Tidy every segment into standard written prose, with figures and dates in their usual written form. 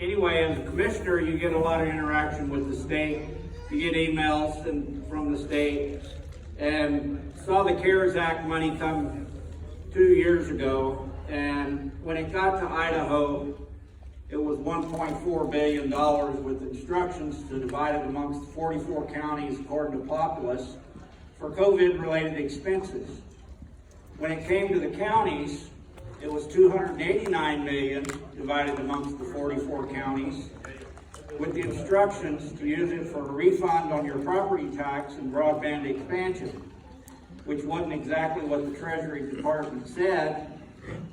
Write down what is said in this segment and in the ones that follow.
anyway, as a commissioner, you get a lot of interaction with the state. You get emails from the state, and saw the CARES Act money come 2 years ago, and when it got to Idaho, it was $1.4 billion with instructions to divide it amongst 44 counties according to populace for COVID-related expenses. When it came to the counties, it was $289 million divided amongst the 44 counties with the instructions to use it for a refund on your property tax and broadband expansion, which wasn't exactly what the Treasury Department said,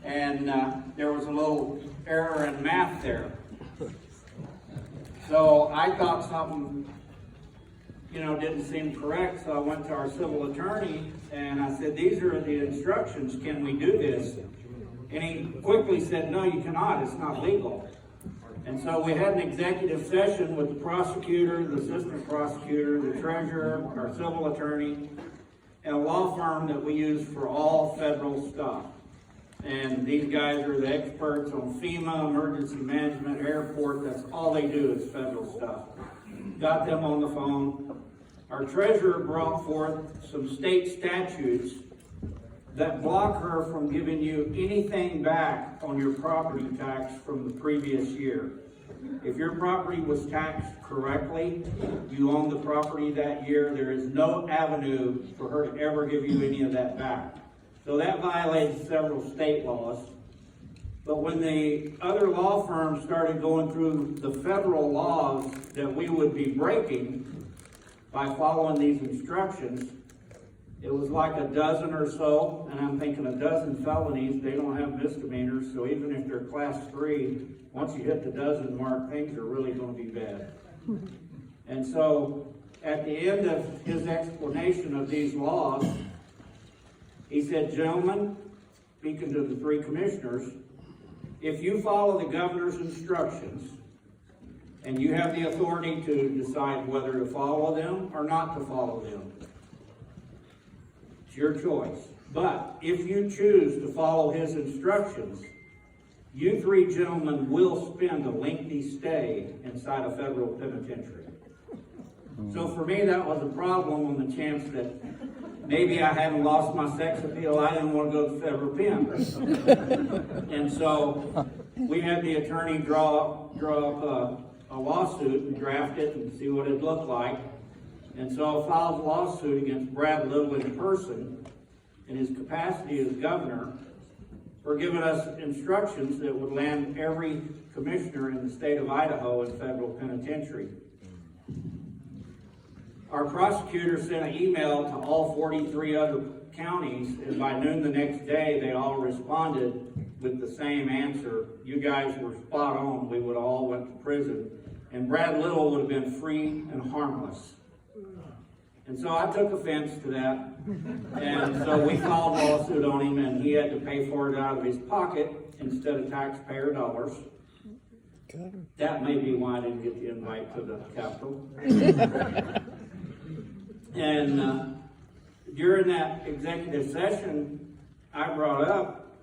and there was a little error in math there. So I thought something, didn't seem correct, so I went to our civil attorney and I said, these are the instructions, can we do this? And he quickly said, no, you cannot, it's not legal. And so we had an executive session with the prosecutor, the assistant prosecutor, the treasurer, our civil attorney, and a law firm that we use for all federal stuff. And these guys are the experts on FEMA, emergency management, airport. That's all they do is federal stuff. Got them on the phone. Our treasurer brought forth some state statutes that block her from giving you anything back on your property tax from the previous year. If your property was taxed correctly, you own the property that year, there is no avenue for her to ever give you any of that back. So that violates several state laws. But when the other law firms started going through the federal laws that we would be breaking by following these instructions, it was like a dozen or so, and I'm thinking a dozen felonies. They don't have misdemeanors, so even if they're class 3, once you hit the dozen mark, things are really going to be bad. And so at the end of his explanation of these laws, he said, gentlemen, speaking to the 3 commissioners, if you follow the governor's instructions, and you have the authority to decide whether to follow them or not to follow them, it's your choice. But if you choose to follow his instructions, you 3 gentlemen will spend a lengthy stay inside a federal penitentiary. So for me, that was a problem on the chance that maybe I hadn't lost my sex appeal. I didn't want to go to federal pen. And so we had the attorney draw up a lawsuit and draft it and see what it looked like. And so I filed a lawsuit against Brad Little in person in his capacity as governor for giving us instructions that would land every commissioner in the state of Idaho in federal penitentiary. Our prosecutor sent an email to all 43 other counties, and by noon the next day, they all responded with the same answer. You guys were spot on. We would all went to prison, and Brad Little would have been free and harmless. And so I took offense to that, and so we filed a lawsuit on him, and he had to pay for it out of his pocket instead of taxpayer dollars. That may be why I didn't get the invite to the Capitol. And during that executive session, I brought up,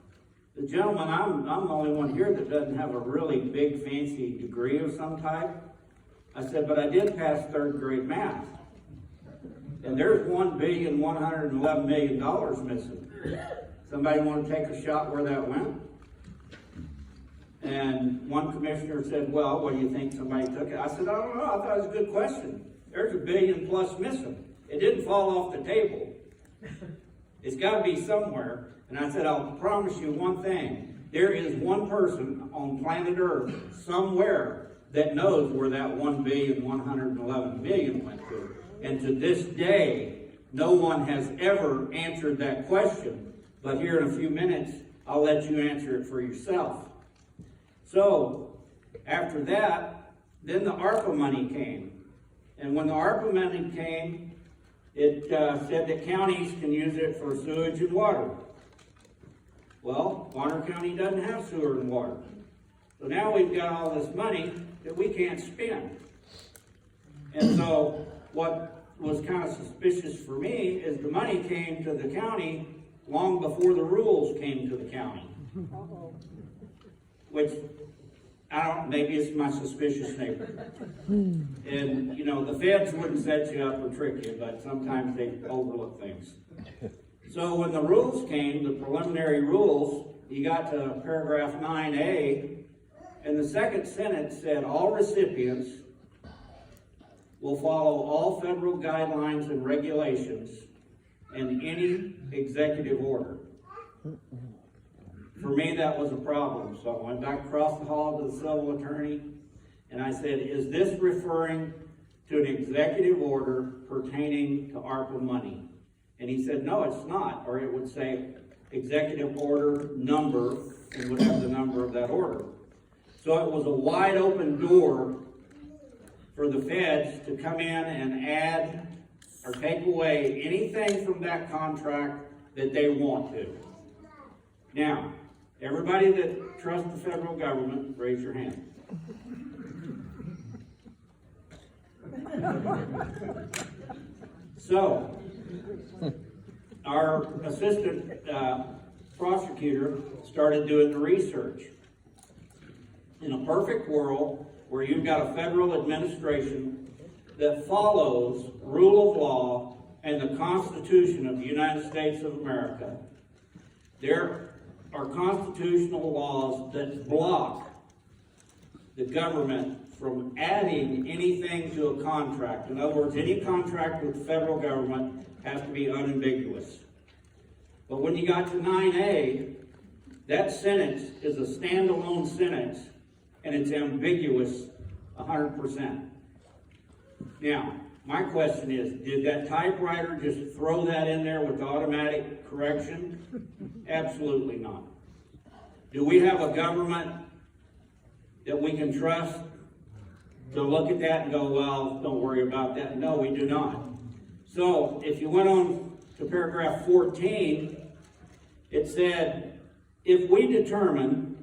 the gentleman, I'm the only one here that doesn't have a really big fancy degree of some type. I said, but I did pass 3rd grade math. And there's $1,111 million missing. Somebody want to take a shot where that went? And one commissioner said, well, what do you think somebody took it? I said, I don't know. I thought it was a good question. There's $1 billion plus missing. It didn't fall off the table. It's got to be somewhere. And I said, I'll promise you one thing. There is one person on planet Earth somewhere that knows where that $1,111 million went to. And to this day, no one has ever answered that question. But here in a few minutes, I'll let you answer it for yourself. So, after that, then the ARPA money came. And when the ARPA money came, it said that counties can use it for sewage and water. Well, Bonner County doesn't have sewer and water. So now we've got all this money that we can't spend. And so what was kind of suspicious for me is the money came to the county long before the rules came to the county. Which maybe it's my suspicious neighbor. And, you know, the feds wouldn't set you up or trick you, but sometimes they overlook things. So when the rules came, the preliminary rules, you got to paragraph 9A, and the second sentence said, all recipients will follow all federal guidelines and regulations and any executive order. For me, that was a problem. So I went back across the hall to the civil attorney, and I said, is this referring to an executive order pertaining to ARPA money? And he said, no, it's not. Or it would say executive order number, and would have the number of that order. So it was a wide open door for the feds to come in and add or take away anything from that contract that they want to. Now, everybody that trusts the federal government, raise your hand. So, our assistant prosecutor started doing the research. In a perfect world where you've got a federal administration that follows rule of law and the Constitution of the United States of America, there are constitutional laws that block the government from adding anything to a contract. In other words, any contract with the federal government has to be unambiguous. But when you got to 9A, that sentence is a standalone sentence, and it's ambiguous 100%. Now, my question is, did that typewriter just throw that in there with automatic correction? Absolutely not. Do we have a government that we can trust to look at that and go, well, don't worry about that? No, we do not. So, if you went on to paragraph 14, it said, if we determine,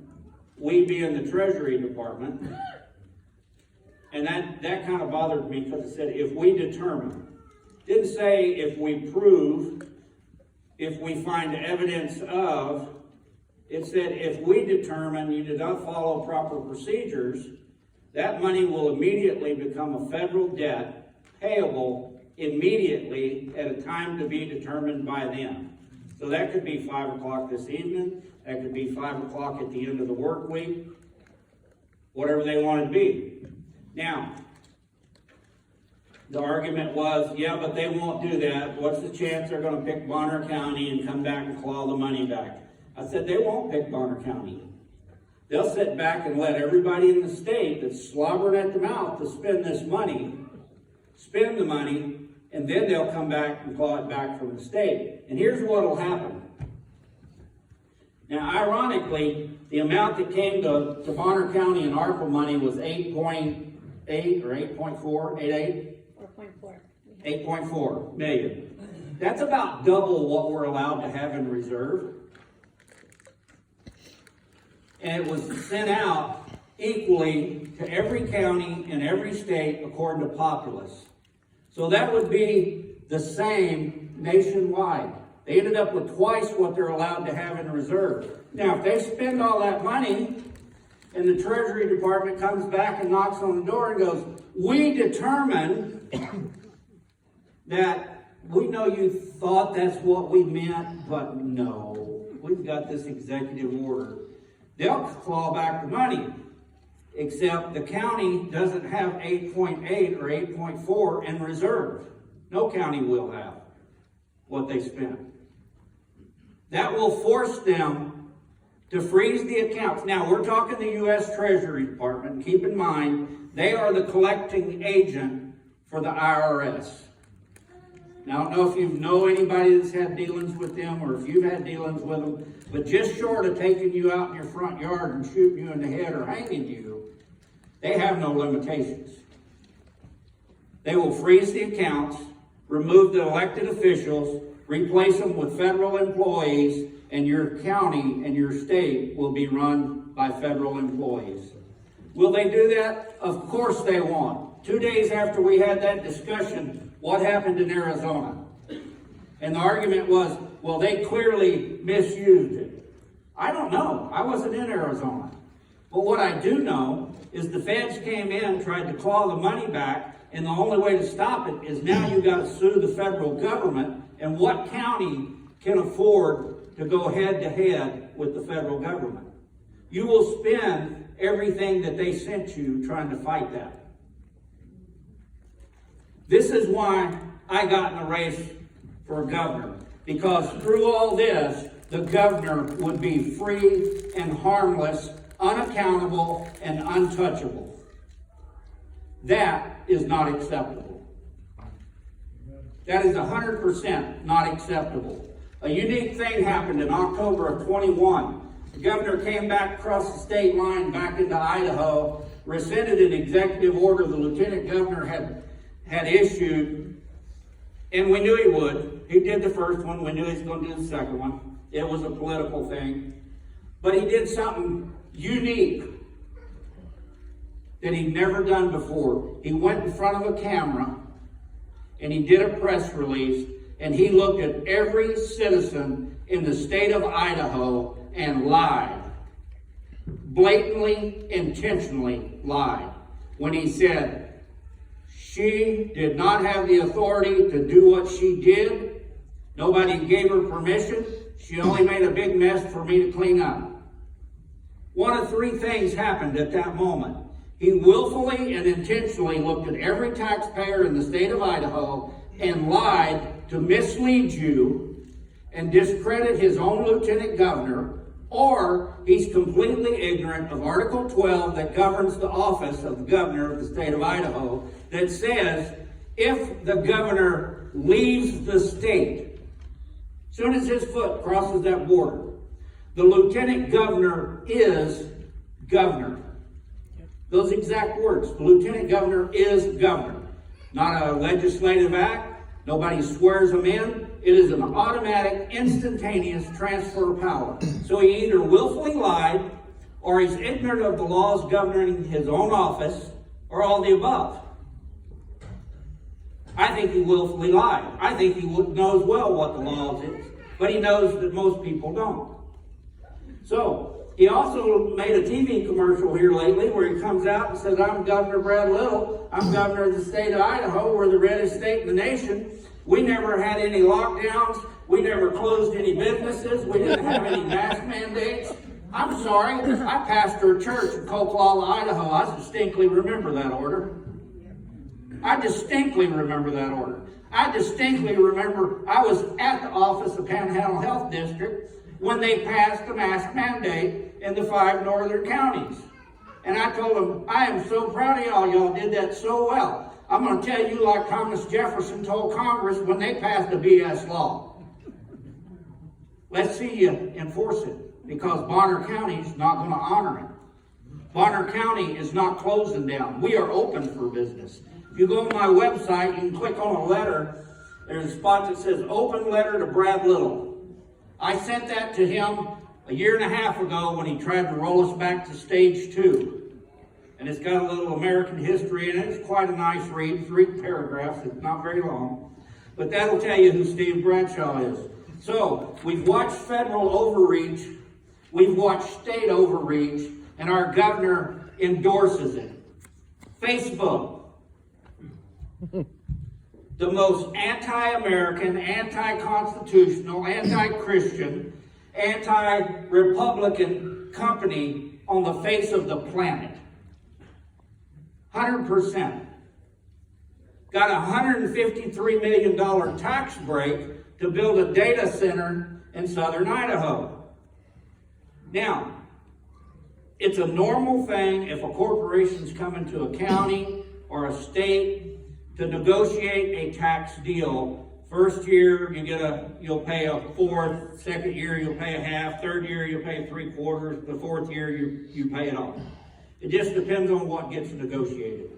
we being the Treasury Department, and that kind of bothered me because it said, if we determine. It didn't say if we prove, if we find evidence of. It said, if we determine you did not follow proper procedures, that money will immediately become a federal debt payable immediately at a time to be determined by them. So that could be 5 o'clock this evening. That could be 5 o'clock at the end of the work week. Whatever they want it to be. Now, the argument was, yeah, but they won't do that. What's the chance they're going to pick Bonner County and come back and claw the money back? I said, they won't pick Bonner County. They'll sit back and let everybody in the state that's slobbering at the mouth to spend this money, spend the money, and then they'll come back and claw it back from the state. And here's what will happen. Now, ironically, the amount that came to Bonner County in ARPA money was 8.8 or 8.4, 88? 4.4. 8.4 million. That's about double what we're allowed to have in reserve. And it was sent out equally to every county and every state according to populace. So that would be the same nationwide. They ended up with twice what they're allowed to have in reserve. Now, if they spend all that money and the Treasury Department comes back and knocks on the door and goes, we determine that we know you thought that's what we meant, but no, we've got this executive order. They'll claw back the money, except the county doesn't have 8.8 or 8.4 in reserve. No county will have what they spent. That will force them to freeze the accounts. Now, we're talking the U.S. Treasury Department. Keep in mind, they are the collecting agent for the IRS. Now, I don't know if you know anybody that's had dealings with them or if you've had dealings with them, but just short of taking you out in your front yard and shooting you in the head or hanging you, they have no limitations. They will freeze the accounts, remove the elected officials, replace them with federal employees, and your county and your state will be run by federal employees. Will they do that? Of course they won't. 2 days after we had that discussion, what happened in Arizona? And the argument was, well, they clearly misused it. I don't know. I wasn't in Arizona. But what I do know is the feds came in, tried to claw the money back, and the only way to stop it is now you got to sue the federal government. And what county can afford to go head to head with the federal government? You will spend everything that they sent you trying to fight that. This is why I got in a race for governor, because through all this, the governor would be free and harmless, unaccountable, and untouchable. That is not acceptable. That is 100% not acceptable. A unique thing happened in October of 21. The governor came back across the state line back into Idaho, rescinded an executive order the lieutenant governor had issued, and we knew he would. He did the first one. We knew he was going to do the second one. It was a political thing. But he did something unique that he'd never done before. He went in front of a camera and he did a press release, and he looked at every citizen in the state of Idaho and lied. Blatantly, intentionally lied. When he said she did not have the authority to do what she did. Nobody gave her permission. She only made a big mess for me to clean up. One of three things happened at that moment. He willfully and intentionally looked at every taxpayer in the state of Idaho and lied to mislead you and discredit his own lieutenant governor, or he's completely ignorant of Article 12 that governs the office of the governor of the state of Idaho, that says if the governor leaves the state, as soon as his foot crosses that border, the lieutenant governor is governor. Those exact words. The lieutenant governor is governor. Not a legislative act. Nobody swears him in. It is an automatic, instantaneous transfer of power. So he either willfully lied, or he's ignorant of the laws governing his own office, or all the above. I think he willfully lied. I think he knows well what the law is, but he knows that most people don't. So, he also made a TV commercial here lately where he comes out and says, I'm Governor Brad Little. I'm governor of the state of Idaho. We're the reddest state in the nation. We never had any lockdowns. We never closed any businesses. We didn't have any mask mandates. I'm sorry. I pastor a church in Coquilala, Idaho. I distinctly remember that order. I distinctly remember that order. I distinctly remember I was at the office of Panhandle Health District when they passed the mask mandate in the 5 northern counties. And I told them, I am so proud of y'all. Y'all did that so well. I'm going to tell you like Thomas Jefferson told Congress when they passed a BS law. Let's see you enforce it, because Bonner County is not going to honor it. Bonner County is not closing down. We are open for business. If you go on my website, you can click on a letter. There's a spot that says open letter to Brad Little. I sent that to him a year and a half ago when he tried to roll us back to stage 2. And it's got a little American history in it. It's quite a nice read, 3 paragraphs. It's not very long. But that'll tell you who Steve Bradshaw is. So, we've watched federal overreach. We've watched state overreach. And our governor endorses it. Facebook. The most anti-American, anti-constitutional, anti-Christian, anti-Republican company on the face of the planet. 100%. Got a $153 million tax break to build a data center in southern Idaho. Now, it's a normal thing if a corporation's coming to a county or a state to negotiate a tax deal. First year, you'll pay a fourth. Second year, you'll pay a half. Third year, you'll pay 3/4. The fourth year, you pay it all. It just depends on what gets negotiated.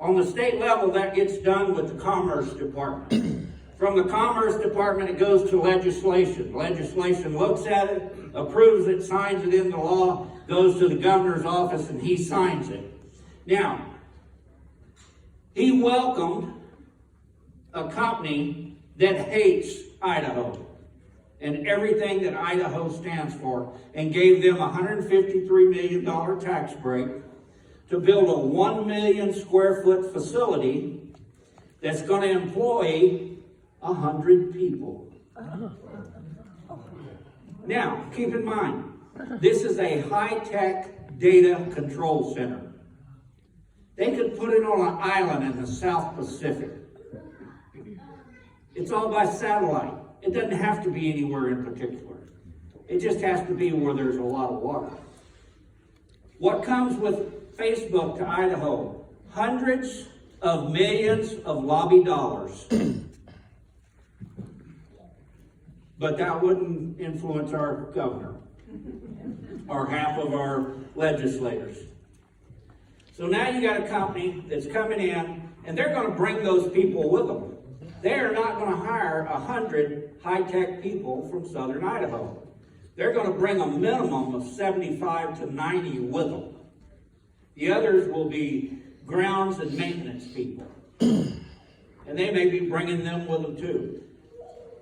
On the state level, that gets done with the Commerce Department. From the Commerce Department, it goes to legislation. Legislation looks at it, approves it, signs it into law, goes to the governor's office, and he signs it. Now, he welcomed a company that hates Idaho and everything that Idaho stands for, and gave them a $153 million tax break to build a 1 million square foot facility that's going to employ 100 people. Now, keep in mind, this is a high-tech data control center. They could put it on an island in the South Pacific. It's all by satellite. It doesn't have to be anywhere in particular. It just has to be where there's a lot of water. What comes with Facebook to Idaho? Hundreds of millions of lobby dollars. But that wouldn't influence our governor or half of our legislators. So now you got a company that's coming in, and they're going to bring those people with them. They are not going to hire 100 high-tech people from southern Idaho. They're going to bring a minimum of 75 to 90 with them. The others will be grounds and maintenance people. And they may be bringing them with them too.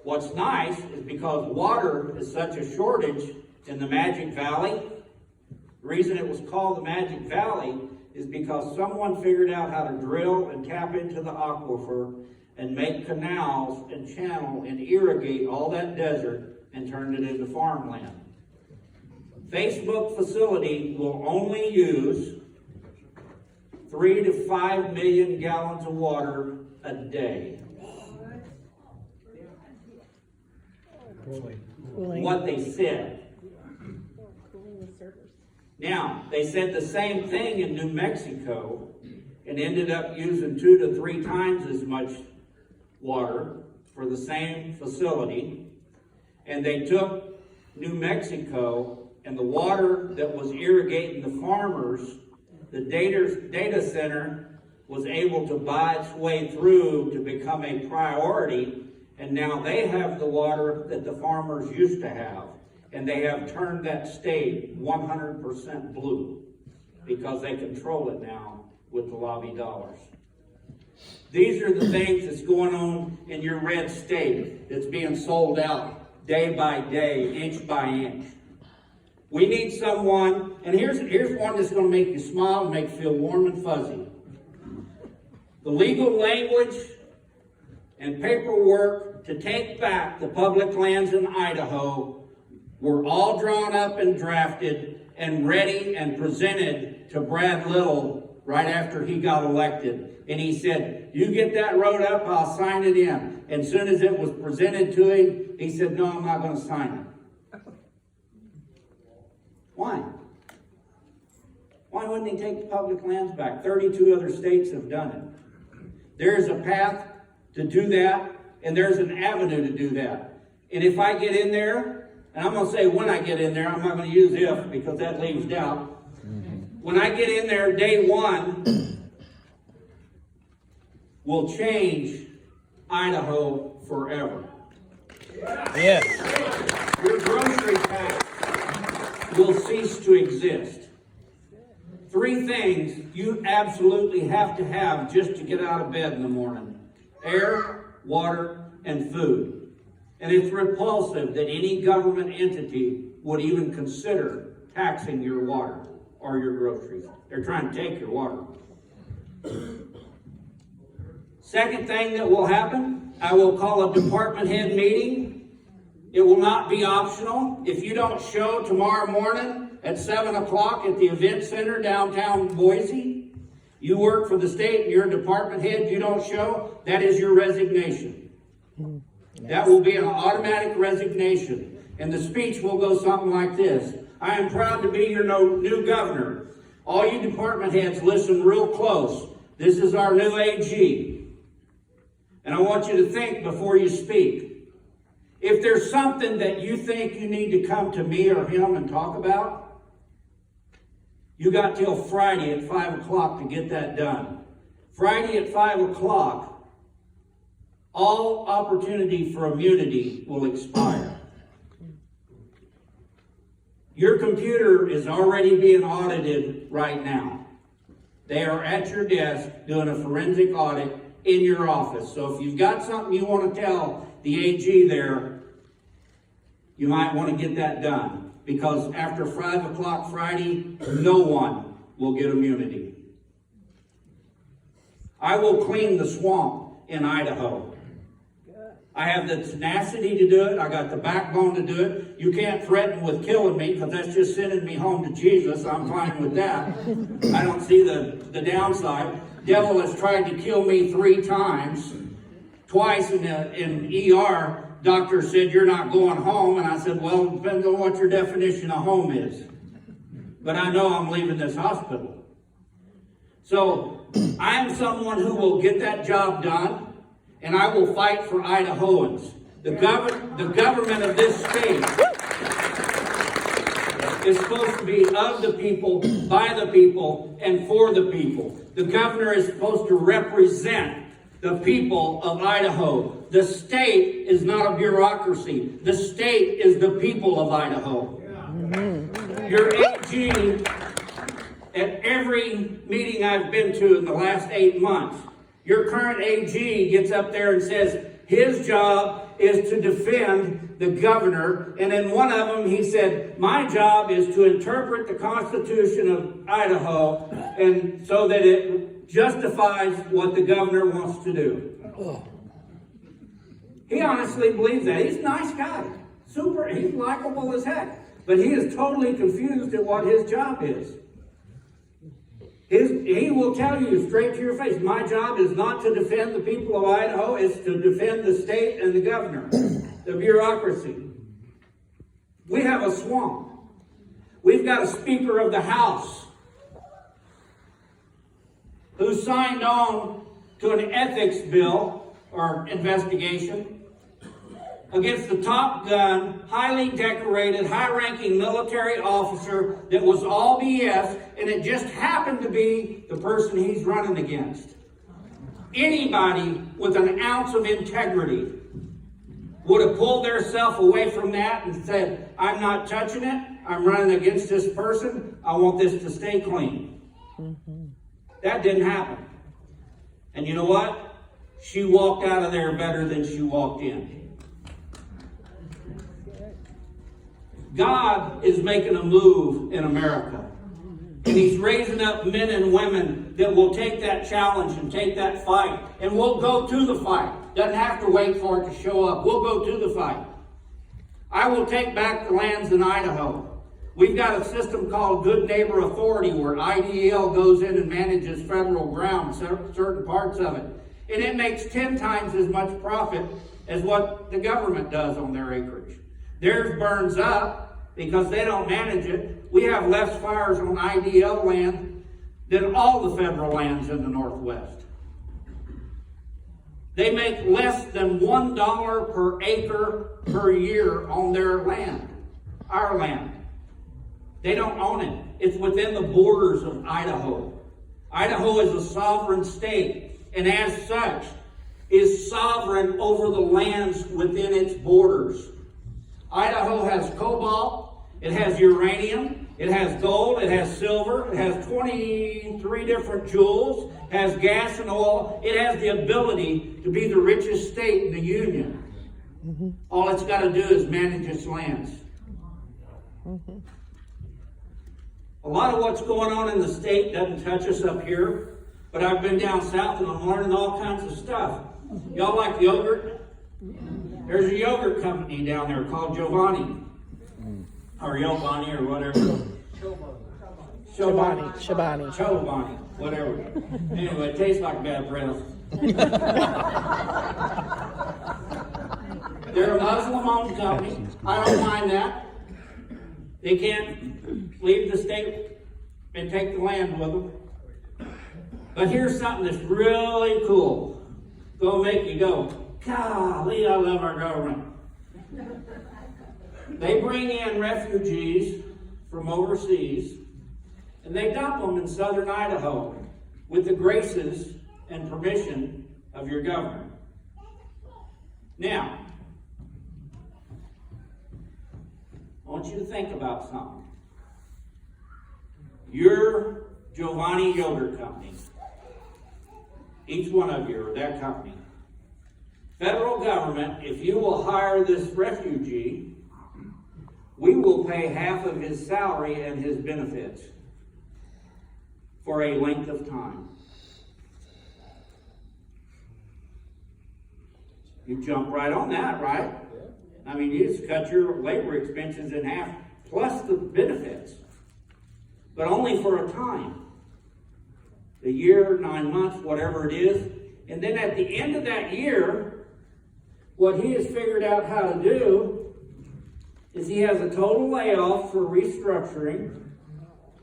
What's nice is because water is such a shortage in the Magic Valley. The reason it was called the Magic Valley is because someone figured out how to drill and tap into the aquifer and make canals and channel and irrigate all that desert and turn it into farmland. Facebook facility will only use 3 to 5 million gallons of water a day. What they said. Now, they said the same thing in New Mexico and ended up using 2 to 3 times as much water for the same facility. And they took New Mexico and the water that was irrigating the farmers, the data center was able to buy its way through to become a priority. And now they have the water that the farmers used to have. And they have turned that state 100% blue because they control it now with the lobby dollars. These are the things that's going on in your red state that's being sold out day by day, inch by inch. We need someone, and here's one that's going to make you smile and make you feel warm and fuzzy. The legal language and paperwork to take back the public lands in Idaho were all drawn up and drafted and ready and presented to Brad Little right after he got elected. And he said, you get that road up, I'll sign it in. And as soon as it was presented to him, he said, no, I'm not going to sign it. Why? Why wouldn't he take the public lands back? 32 other states have done it. There's a path to do that, and there's an avenue to do that. And if I get in there, and I'm going to say when I get in there, I'm not going to use if because that leaves doubt. When I get in there, day one will change Idaho forever. Yes. Your grocery tax will cease to exist. 3 things you absolutely have to have just to get out of bed in the morning. Air, water, and food. And it's repulsive that any government entity would even consider taxing your water or your groceries. They're trying to take your water. Second thing that will happen, I will call a department head meeting. It will not be optional. If you don't show tomorrow morning at 7 o'clock at the event center downtown Boise, you work for the state and you're a department head, you don't show, that is your resignation. That will be an automatic resignation. And the speech will go something like this. I am proud to be your new governor. All you department heads, listen real close. This is our new AG. And I want you to think before you speak. If there's something that you think you need to come to me or him and talk about, you got till Friday at 5 o'clock to get that done. Friday at 5 o'clock, all opportunity for immunity will expire. Your computer is already being audited right now. They are at your desk doing a forensic audit in your office. So if you've got something you want to tell the AG there, you might want to get that done. Because after 5 o'clock Friday, no one will get immunity. I will clean the swamp in Idaho. I have the tenacity to do it. I got the backbone to do it. You can't threaten with killing me because that's just sending me home to Jesus. I'm fine with that. I don't see the downside. Devil has tried to kill me 3 times. Twice in ER, doctor said, you're not going home. And I said, well, it depends on what your definition of home is. But I know I'm leaving this hospital. So I am someone who will get that job done. And I will fight for Idahoans. The government of this state is supposed to be of the people, by the people, and for the people. The governor is supposed to represent the people of Idaho. The state is not a bureaucracy. The state is the people of Idaho. Your AG, at every meeting I've been to in the last 8 months, your current AG gets up there and says his job is to defend the governor. And in one of them, he said, my job is to interpret the Constitution of Idaho and so that it justifies what the governor wants to do. He honestly believes that. He's a nice guy. He's likable as heck. But he is totally confused at what his job is. He will tell you straight to your face, my job is not to defend the people of Idaho, it's to defend the state and the governor, the bureaucracy. We have a swamp. We've got a Speaker of the House who signed on to an ethics bill or investigation against the Top Gun, highly decorated, high-ranking military officer that was all BS, and it just happened to be the person he's running against. Anybody with an ounce of integrity would have pulled theirself away from that and said, I'm not touching it, I'm running against this person, I want this to stay clean. That didn't happen. And you know what? She walked out of there better than she walked in. God is making a move in America. And he's raising up men and women that will take that challenge and take that fight. And we'll go to the fight. Doesn't have to wait for it to show up. We'll go to the fight. I will take back the lands in Idaho. We've got a system called Good Neighbor Authority where IDL goes in and manages federal ground, certain parts of it. And it makes 10 times as much profit as what the government does on their acreage. Theirs burns up because they don't manage it. We have less fires on IDL land than all the federal lands in the Northwest. They make less than $1 per acre per year on their land, our land. They don't own it. It's within the borders of Idaho. Idaho is a sovereign state, and as such, is sovereign over the lands within its borders. Idaho has cobalt, it has uranium, it has gold, it has silver, it has 23 different jewels, it has gas and oil. It has the ability to be the richest state in the Union. All it's got to do is manage its lands. A lot of what's going on in the state doesn't touch us up here, but I've been down south and I'm learning all kinds of stuff. Y'all like yogurt? There's a yogurt company down there called Giovanni. Or Giovanni or whatever. Chobani, whatever. Anyway, it tastes like bad bread. They're a Muslim-owned company. I don't mind that. They can't leave the state and take the land with them. But here's something that's really cool. Gonna make you go, golly, I love our government. They bring in refugees from overseas and they dump them in southern Idaho with the graces and permission of your governor. Now, I want you to think about something. Your Giovanni Yogurt Company, each one of you, or that company, federal government, if you will hire this refugee, we will pay half of his salary and his benefits for a length of time. You jump right on that, right? I mean, you just cut your labor expenses in half, plus the benefits. But only for a time. A year, 9 months, whatever it is. And then at the end of that year, what he has figured out how to do is he has a total layoff for restructuring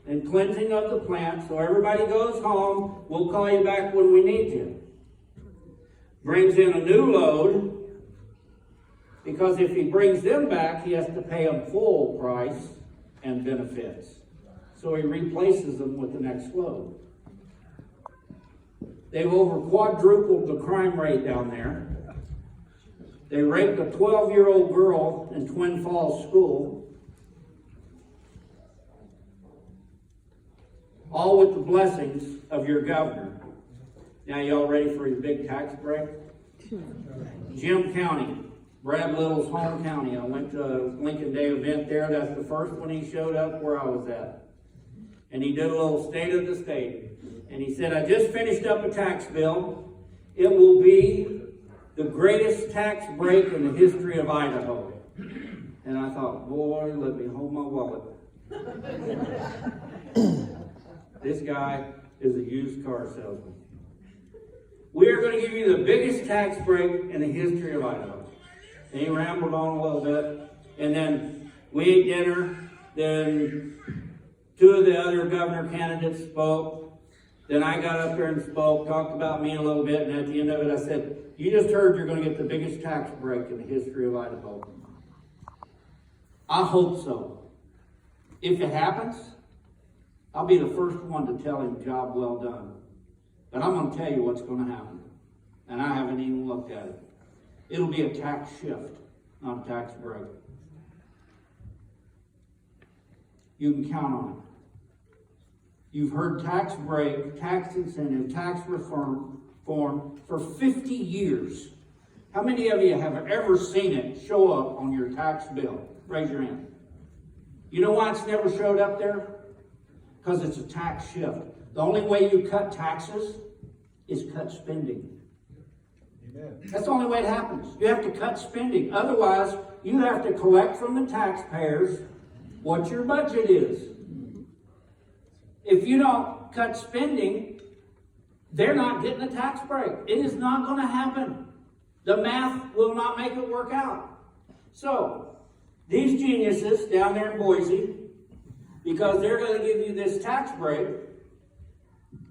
and cleansing of the plant. So everybody goes home. We'll call you back when we need you. Brings in a new load. Because if he brings them back, he has to pay them full price and benefits. So he replaces them with the next load. They've over quadrupled the crime rate down there. They raped a 12-year-old girl in Twin Falls School. All with the blessings of your governor. Now, y'all ready for his big tax break? Jim County. Brad Little's home county. I went to a Lincoln Day event there. That's the first one he showed up where I was at. And he did a little state of the state. And he said, I just finished up a tax bill. It will be the greatest tax break in the history of Idaho. And I thought, boy, let me hold my wallet. This guy is a used car salesman. We are going to give you the biggest tax break in the history of Idaho. And he rambled on a little bit. And then we ate dinner. Then two of the other governor candidates spoke. Then I got up there and spoke, talked about me a little bit. And at the end of it, I said, you just heard you're going to get the biggest tax break in the history of Idaho. I hope so. If it happens, I'll be the first one to tell him, job well done. But I'm going to tell you what's going to happen. And I haven't even looked at it. It'll be a tax shift, not a tax break. You can count on it. You've heard tax break, tax incentive, tax reform for 50 years. How many of you have ever seen it show up on your tax bill? Raise your hand. You know why it's never showed up there? Because it's a tax shift. The only way you cut taxes is cut spending. Amen. That's the only way it happens. You have to cut spending. Otherwise, you have to collect from the taxpayers what your budget is. If you don't cut spending, they're not getting a tax break. It is not going to happen. The math will not make it work out. So, these geniuses down there in Boise, because they're going to give you this tax break,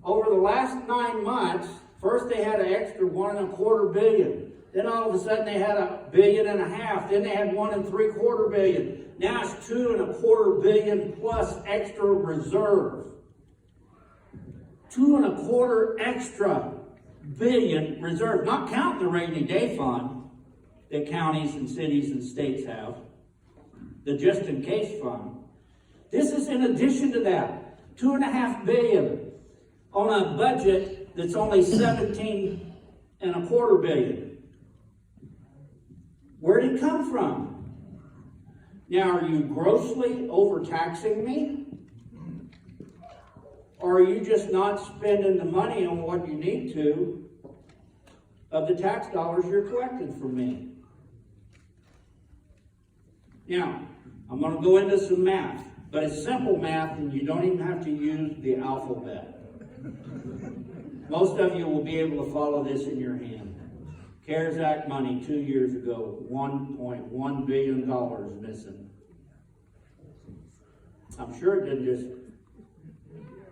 over the last 9 months, first they had an extra $1.25 billion. Then all of a sudden they had $1.5 billion. Then they had $1.75 billion. Now it's $2.25 billion plus extra reserve. $2.25 extra billion reserve, not counting the rainy day fund that counties and cities and states have, the just in case fund. This is in addition to that, $2.5 billion on a budget that's only $17.25 billion. Where did it come from? Now, are you grossly overtaxing me? Or are you just not spending the money on what you need to of the tax dollars you're collecting from me? Now, I'm going to go into some math, but it's simple math and you don't even have to use the alphabet. Most of you will be able to follow this in your hand. CARES Act money 2 years ago, $1.1 billion missing. I'm sure it didn't just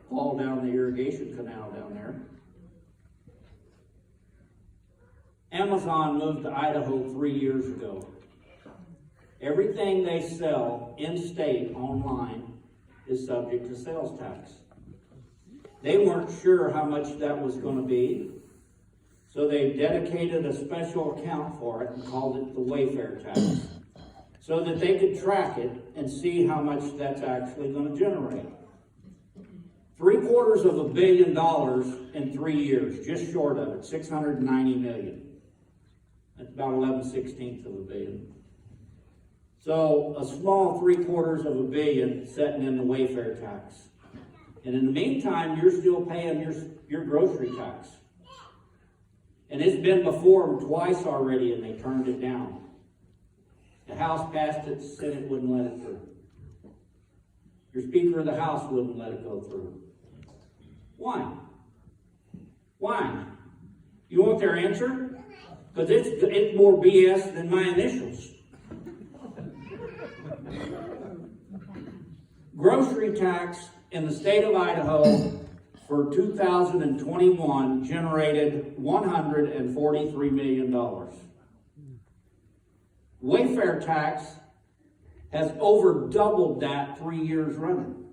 fall down the irrigation canal down there. Amazon moved to Idaho 3 years ago. Everything they sell in-state online is subject to sales tax. They weren't sure how much that was going to be, so they dedicated a special account for it and called it the Wayfair tax, so that they could track it and see how much that's actually going to generate. $750 million in 3 years, just short of it, $690 million. That's about 11/16 of a billion. So a small $750 million sitting in the Wayfair tax. And in the meantime, you're still paying your grocery tax. And it's been before them twice already, and they turned it down. The House passed it, the Senate wouldn't let it through. Your Speaker of the House wouldn't let it go through. Why? Why? You want their answer? Because it's more BS than my initials. Grocery tax in the state of Idaho for 2021 generated $143 million. Wayfare tax has over doubled that 3 years running.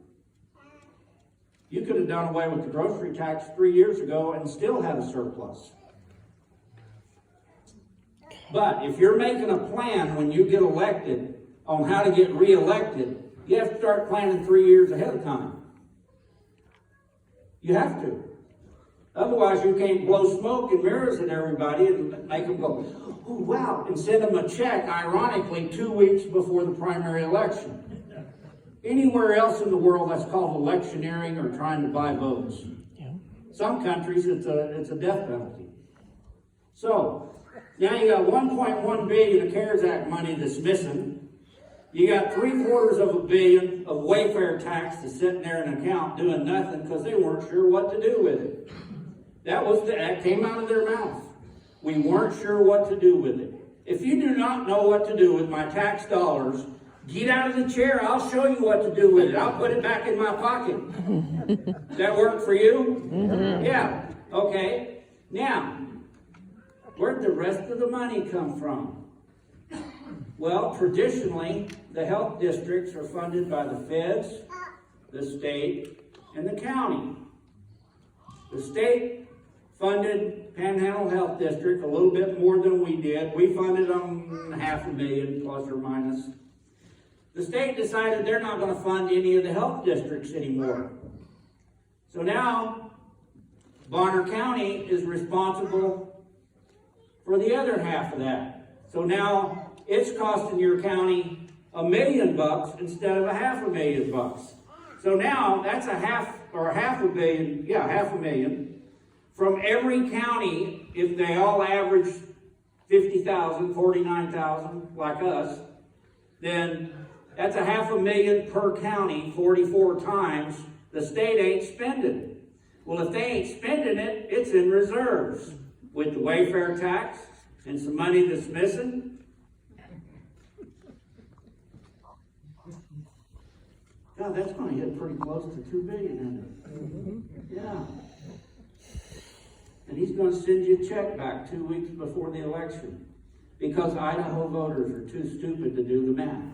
You could have done away with the grocery tax 3 years ago and still had a surplus. But if you're making a plan when you get elected on how to get reelected, you have to start planning 3 years ahead of time. You have to. Otherwise, you can't blow smoke and mirrors at everybody and make them go, oh, wow, and send them a check, ironically, 2 weeks before the primary election. Anywhere else in the world, that's called electioneering or trying to buy votes. Some countries, it's a death penalty. So, now you got $1.1 billion of CARES Act money that's missing. You got $750 million of Wayfare tax that's sitting there in an account doing nothing because they weren't sure what to do with it. That came out of their mouth. We weren't sure what to do with it. If you do not know what to do with my tax dollars, get out of the chair. I'll show you what to do with it. I'll put it back in my pocket. Does that work for you? Mm-hmm. Yeah. Okay. Now, where'd the rest of the money come from? Well, traditionally, the health districts are funded by the feds, the state, and the county. The state funded Panhandle Health District a little bit more than we did. We funded them $500,000 plus or minus. The state decided they're not going to fund any of the health districts anymore. So now, Bonner County is responsible for the other half of that. So now, it's costing your county $1 million instead of $500,000. So now that's $500,000 from every county. If they all average 50,000, 49,000 like us, then that's $500,000 per county 44 times. The state ain't spending it. Well, if they ain't spending it, it's in reserves with the Wayfare tax and some money that's missing. God, that's going to hit pretty close to $2 billion, isn't it? Yeah. And he's going to send you a check back 2 weeks before the election because Idaho voters are too stupid to do the math.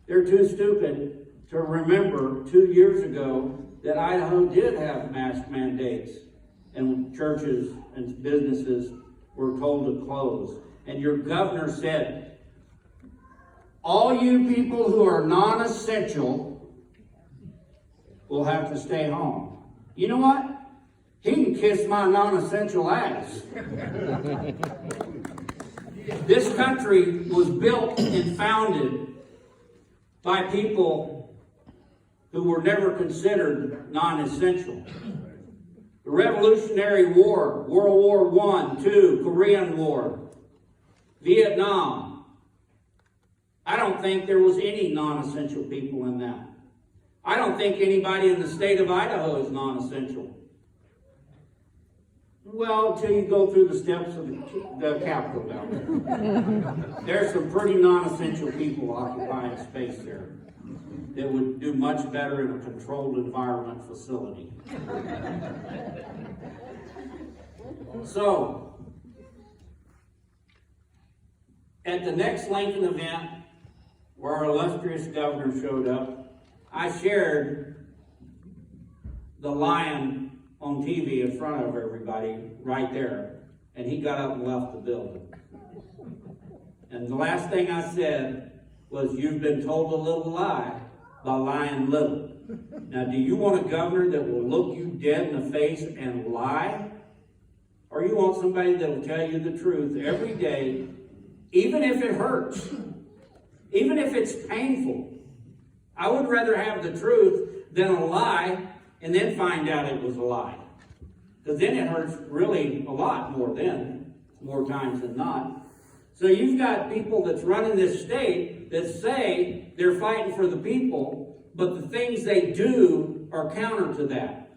They're too stupid to remember 2 years ago that Idaho did have mask mandates and churches and businesses were told to close. And your governor said, all you people who are non-essential will have to stay home. You know what? He can kiss my non-essential ass. This country was built and founded by people who were never considered non-essential. The Revolutionary War, World War I, II, Korean War, Vietnam. I don't think there was any non-essential people in that. I don't think anybody in the state of Idaho is non-essential. Well, until you go through the steps of the Capitol down there. There's some pretty non-essential people occupying space there that would do much better in a controlled environment facility. So, at the next Lincoln event, where our illustrious governor showed up, I shared the lion on TV in front of everybody right there, and he got up and left the building. And the last thing I said was, you've been told a little lie by lying little. Now, do you want a governor that will look you dead in the face and lie? Or you want somebody that will tell you the truth every day, even if it hurts? Even if it's painful? I would rather have the truth than a lie and then find out it was a lie. Because then it hurts really a lot more then, more times than not. So you've got people that's running this state that say they're fighting for the people, but the things they do are counter to that.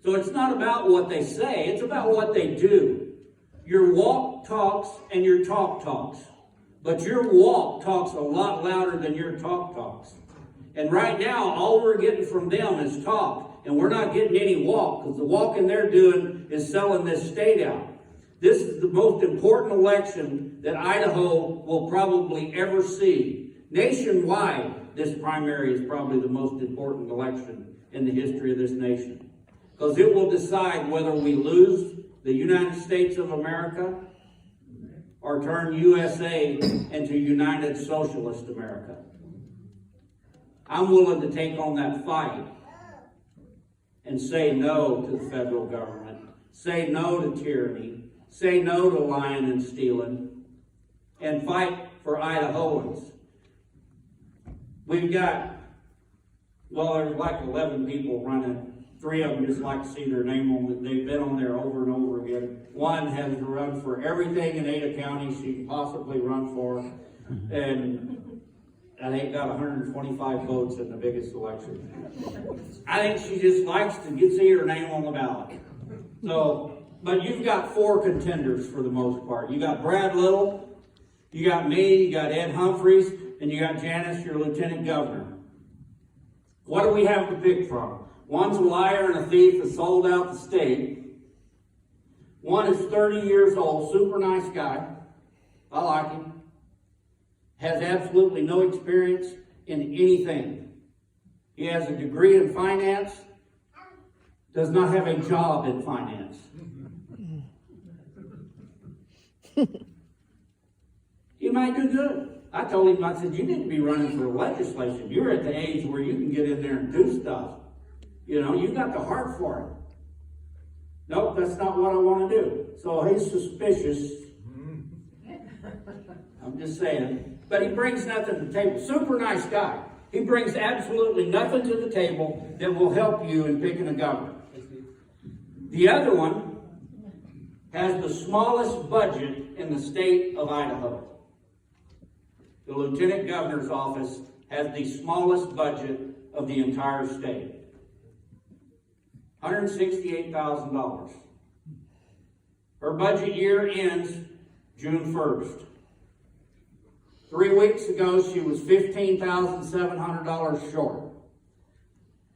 So it's not about what they say, it's about what they do. Your walk talks and your talk talks. But your walk talks a lot louder than your talk talks. And right now, all we're getting from them is talk. And we're not getting any walk, because the walking they're doing is selling this state out. This is the most important election that Idaho will probably ever see. Nationwide, this primary is probably the most important election in the history of this nation. Because it will decide whether we lose the United States of America or turn USA into United Socialist America. I'm willing to take on that fight and say no to the federal government, say no to tyranny, say no to lying and stealing, and fight for Idahoans. We've got, well, there's like 11 people running. 3 of them just like to see their name on it. They've been on there over and over again. One has to run for everything in Ada County she can possibly run for. And I think got 125 votes in the biggest election. I think she just likes to see her name on the ballot. So, but you've got 4 contenders for the most part. You got Brad Little, you got me, you got Ed Humphreys, and you got Janice, your lieutenant governor. What do we have to pick from? One's a liar and a thief that sold out the state. One is 30 years old, super nice guy. I like him. Has absolutely no experience in anything. He has a degree in finance, does not have a job in finance. He might do good. I told him, I said, you need to be running for legislation. You're at the age where you can get in there and do stuff. You know, you got the heart for it. Nope, that's not what I want to do. So he's suspicious. I'm just saying. But he brings nothing to the table. Super nice guy. He brings absolutely nothing to the table that will help you in picking a governor. The other one has the smallest budget in the state of Idaho. The lieutenant governor's office has the smallest budget of the entire state. $168,000. Her budget year ends June 1st. 3 weeks ago, she was $15,700 short.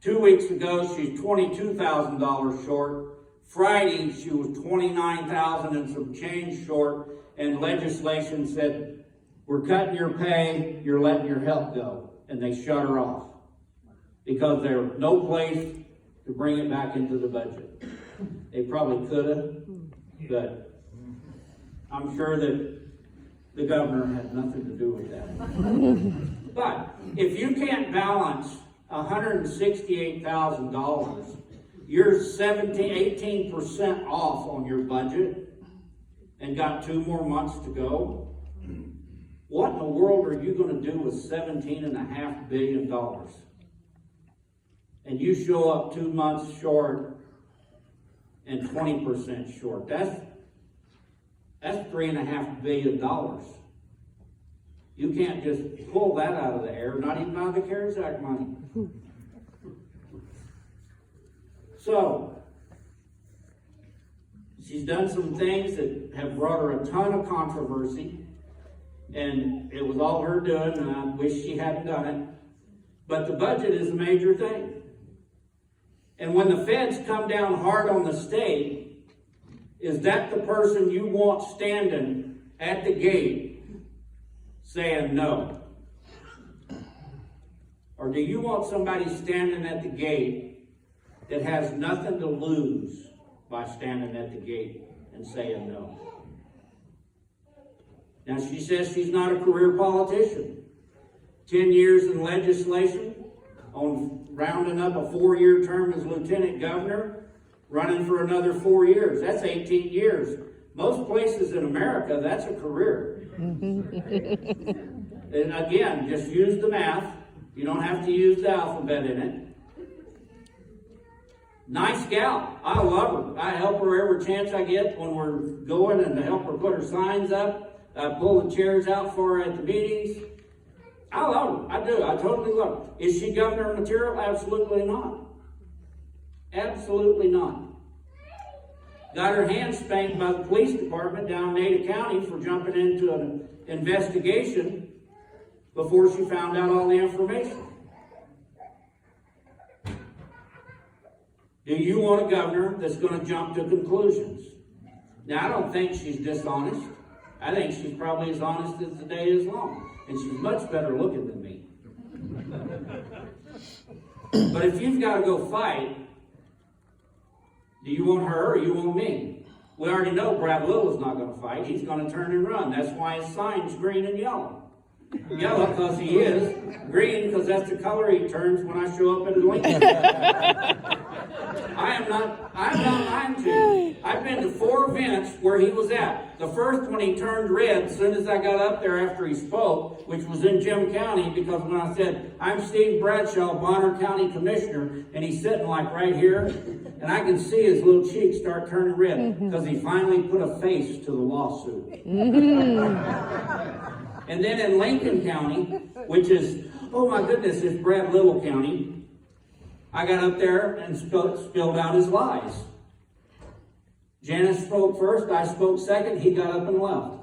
2 weeks ago, she's $22,000 short. Friday, she was $29,000 and some change short, and legislation said, we're cutting your pay, you're letting your health go. And they shut her off because there was no place to bring it back into the budget. They probably could have, but I'm sure that the governor had nothing to do with that. But if you can't balance $168,000, you're 18% off on your budget and got 2 more months to go. What in the world are you going to do with $17.5 billion? And you show up 2 months short and 20% short. That's $3.5 billion. You can't just pull that out of the air, not even out of the CARES Act money. So, she's done some things that have brought her a ton of controversy. And it was all her doing, and I wish she hadn't done it. But the budget is a major thing. And when the feds come down hard on the state, is that the person you want standing at the gate saying no? Or do you want somebody standing at the gate that has nothing to lose by standing at the gate and saying no? Now, she says she's not a career politician. 10 years in legislation, on rounding up a 4-year term as lieutenant governor, running for another 4 years. That's 18 years. Most places in America, that's a career. And again, just use the math. You don't have to use the alphabet in it. Nice gal. I love her. I help her every chance I get when we're going, and to help her put her signs up. I pull the chairs out for her at the meetings. I love her. I do. I totally love her. Is she governor material? Absolutely not. Absolutely not. Got her hand spanked by the police department down in Ada County for jumping into an investigation before she found out all the information. Do you want a governor that's going to jump to conclusions? Now, I don't think she's dishonest. I think she's probably as honest as the day is long. And she's much better looking than me. But if you've got to go fight, do you want her or you want me? We already know Brad Little's not going to fight. He's going to turn and run. That's why his sign's green and yellow. Yellow because he is. Green because that's the color he turns when I show up in Lincoln. I'm not lying to you. I've been to 4 events where he was at. The first one he turned red as soon as I got up there after he spoke, which was in Jim County, because when I said, I'm Steve Bradshaw, Bonner County Commissioner, and he's sitting like right here, and I can see his little cheeks start turning red because he finally put a face to the lawsuit. And then in Lincoln County, which is, oh my goodness, it's Brad Little County, I got up there and spilled out his lies. Janice spoke first, I spoke second, he got up and left.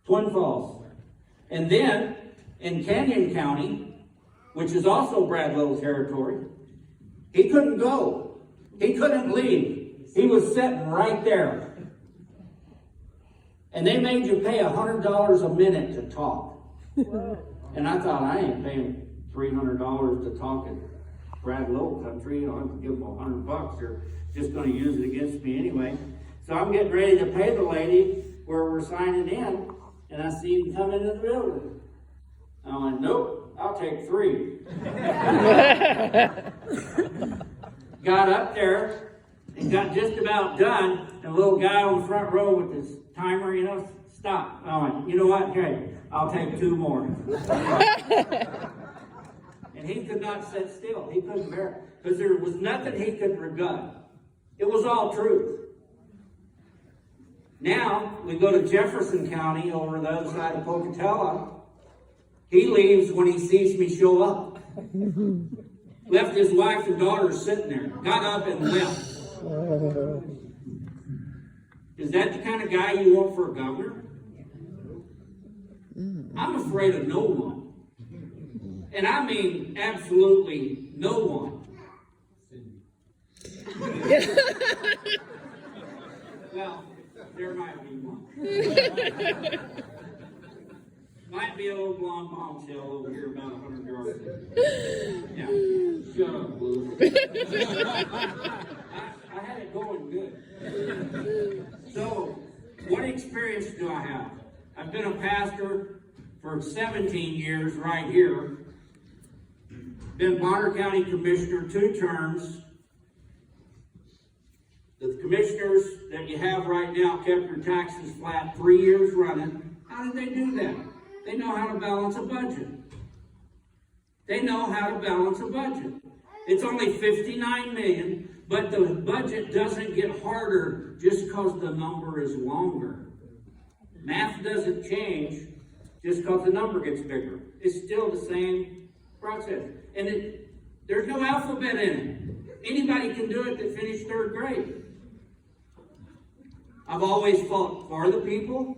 Twin Falls. And then, in Canyon County, which is also Brad Little territory, he couldn't go. He couldn't leave. He was sitting right there. And they made you pay $100 a minute to talk. And I thought, I ain't paying $300 to talk in Brad Little country. You know, I can give them $100. They're just going to use it against me anyway. So I'm getting ready to pay the lady where we're signing in, and I see him come into the building. I went, nope, I'll take 3. Got up there and got just about done, and a little guy on the front row with his timer, you know, stop. I went, you know what, okay, I'll take 2 more. And he could not sit still. He couldn't bear it. Because there was nothing he could rebut. It was all truth. Now, we go to Jefferson County over the other side of Pocatello. He leaves when he sees me show up. Left his wife and daughter sitting there. Got up and left. Is that the kind of guy you want for a governor? I'm afraid of no one. And I mean absolutely no one. Well, there might be one. Might be a little blonde bombshell over here about 100 yards. Yeah. Shut up, Blue. I had it going good. So, what experience do I have? I've been a pastor for 17 years right here. Been Bonner County Commissioner 2 terms. The commissioners that you have right now kept your taxes flat 3 years running. How did they do that? They know how to balance a budget. They know how to balance a budget. It's only $59 million, but the budget doesn't get harder just because the number is longer. Math doesn't change just because the number gets bigger. It's still the same process. And there's no alphabet in it. Anybody can do it that finished 3rd grade. I've always fought for the people.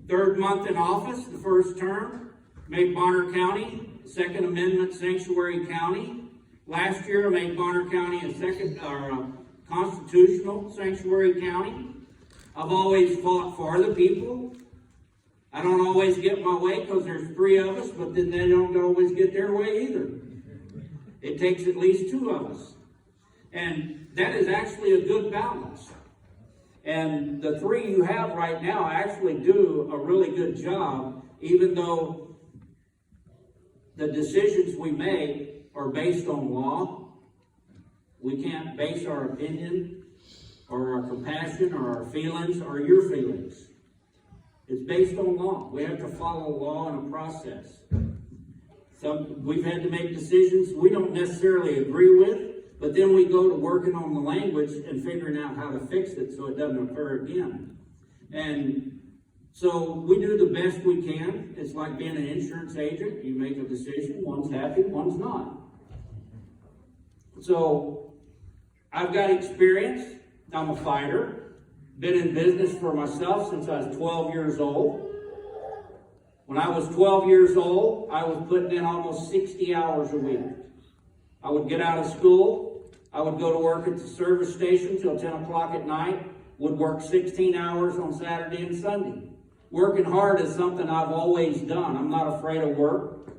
3rd month in office, the 1st term, made Bonner County a Second Amendment sanctuary county. Last year, I made Bonner County a constitutional sanctuary county. I've always fought for the people. I don't always get my way because there's 3 of us, but then they don't always get their way either. It takes at least 2 of us. And that is actually a good balance. And the 3 you have right now actually do a really good job, even though the decisions we make are based on law. We can't base our opinion or our compassion or our feelings or your feelings. It's based on law. We have to follow law and a process. We've had to make decisions we don't necessarily agree with, but then we go to working on the language and figuring out how to fix it so it doesn't occur again. And so we do the best we can. It's like being an insurance agent. You make a decision, one's happy, one's not. So I've got experience. I'm a fighter. Been in business for myself since I was 12 years old. When I was 12 years old, I was putting in almost 60 hours a week. I would get out of school. I would go to work at the service station till 10 o'clock at night. Would work 16 hours on Saturday and Sunday. Working hard is something I've always done. I'm not afraid of work.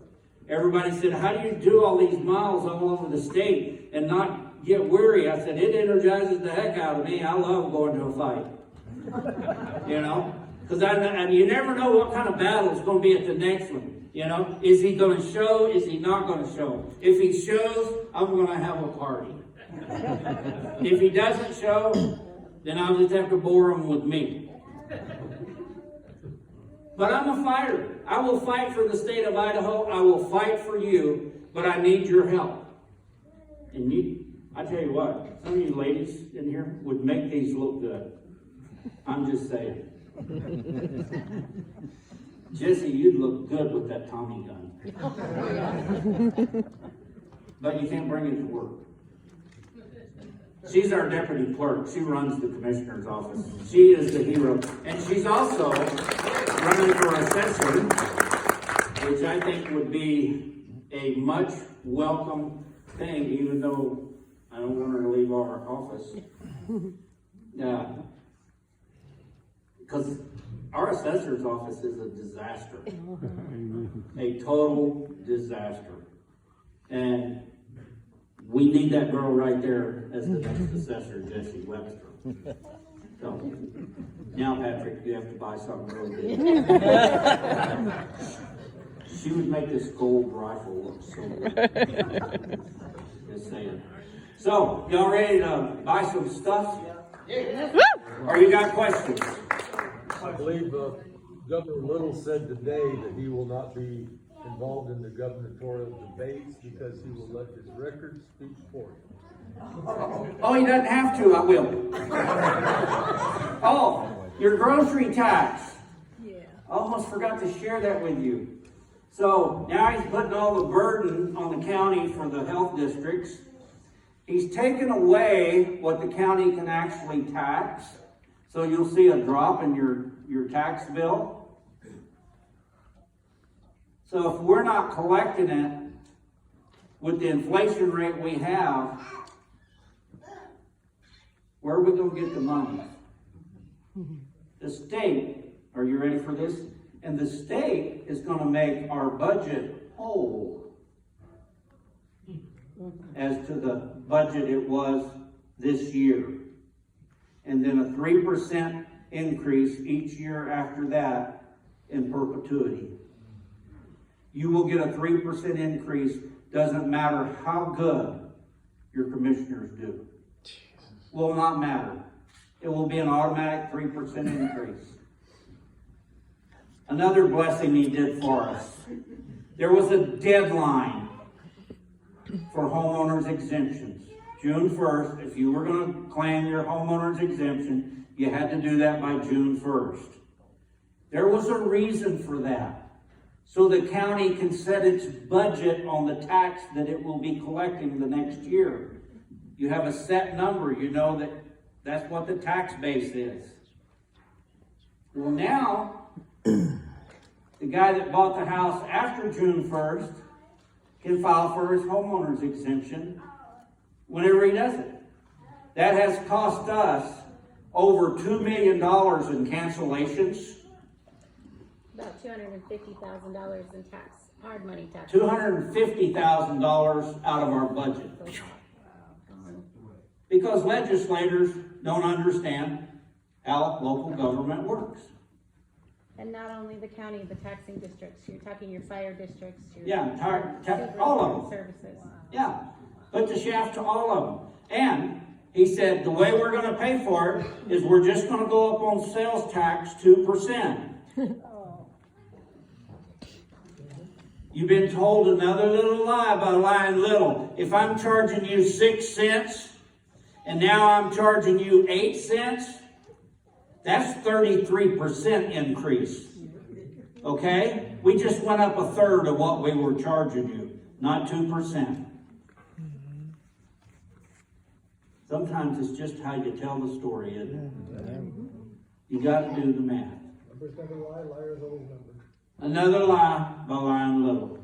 Everybody said, how do you do all these miles all over the state and not get weary? I said, it energizes the heck out of me. I love going to a fight. You know? Because you never know what kind of battle is going to be at the next one. You know? Is he going to show? Is he not going to show? If he shows, I'm going to have a party. If he doesn't show, then I'll just have to bore him with me. But I'm a fighter. I will fight for the state of Idaho. I will fight for you, but I need your help. And I tell you what, some of you ladies in here would make these look good. I'm just saying. Jesse, you'd look good with that Tommy gun. But you can't bring it to work. She's our deputy clerk. She runs the commissioner's office. She is the hero. And she's also running for assessor, which I think would be a much welcome thing, even though I don't want her to leave our office. Because our assessor's office is a disaster. A total disaster. And we need that girl right there as the next assessor, Jesse Webster. So, now Patrick, you have to buy something really good. She would make this gold rifle look so good. Just saying. So, y'all ready to buy some stuff? Yeah. Or you got questions? I believe Governor Little said today that he will not be involved in the gubernatorial debates because he will let his record speak for him. Oh, he doesn't have to, I will. Oh, your grocery tax. Yeah. Almost forgot to share that with you. So now he's putting all the burden on the county for the health districts. He's taken away what the county can actually tax. So you'll see a drop in your tax bill. So if we're not collecting it with the inflation rate we have, where are we going to get the money? The state, are you ready for this? And the state is going to make our budget whole as to the budget it was this year. And then a 3% increase each year after that in perpetuity. You will get a 3% increase, doesn't matter how good your commissioners do. Will not matter. It will be an automatic 3% increase. Another blessing he did for us. There was a deadline for homeowners exemptions. June 1st, if you were going to claim your homeowners exemption, you had to do that by June 1st. There was a reason for that. So the county can set its budget on the tax that it will be collecting the next year. You have a set number, you know that's what the tax base is. Well, now, the guy that bought the house after June 1st can file for his homeowner's exemption whenever he does it. That has cost us over $2 million in cancellations. About $250,000 in tax, hard money tax. $250,000 out of our budget. Because legislators don't understand how local government works. And not only the county, the taxing districts. You're talking your fire districts. Your All of them. Services. Yeah, put the shaft to all of them. And he said the way we're going to pay for it is we're just going to go up on sales tax 2%. You've been told another little lie by lying little. If I'm charging you 6 cents, and now I'm charging you 8 cents, that's 33% increase. Okay? We just went up 1/3 of what we were charging you, not 2%. Sometimes it's just how you tell the story, isn't it? You got to do the math. Numbers never lie, liars always number. Another lie by lying little.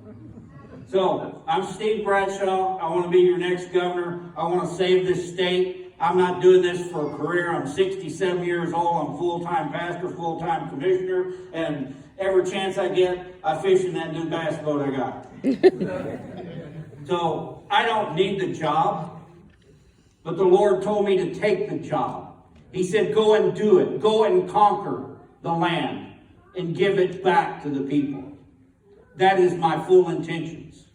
So, I'm Steve Bradshaw. I want to be your next governor. I want to save this state. I'm not doing this for a career. I'm 67 years old. I'm full-time pastor, full-time commissioner, and every chance I get, I fish in that new bass boat I got. So, I don't need the job, but the Lord told me to take the job. He said, go and do it. Go and conquer the land and give it back to the people. That is my full intentions.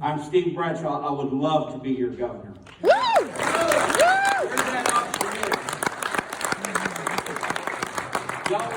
I'm Steve Bradshaw. I would love to be your governor. Where's that option? Y'all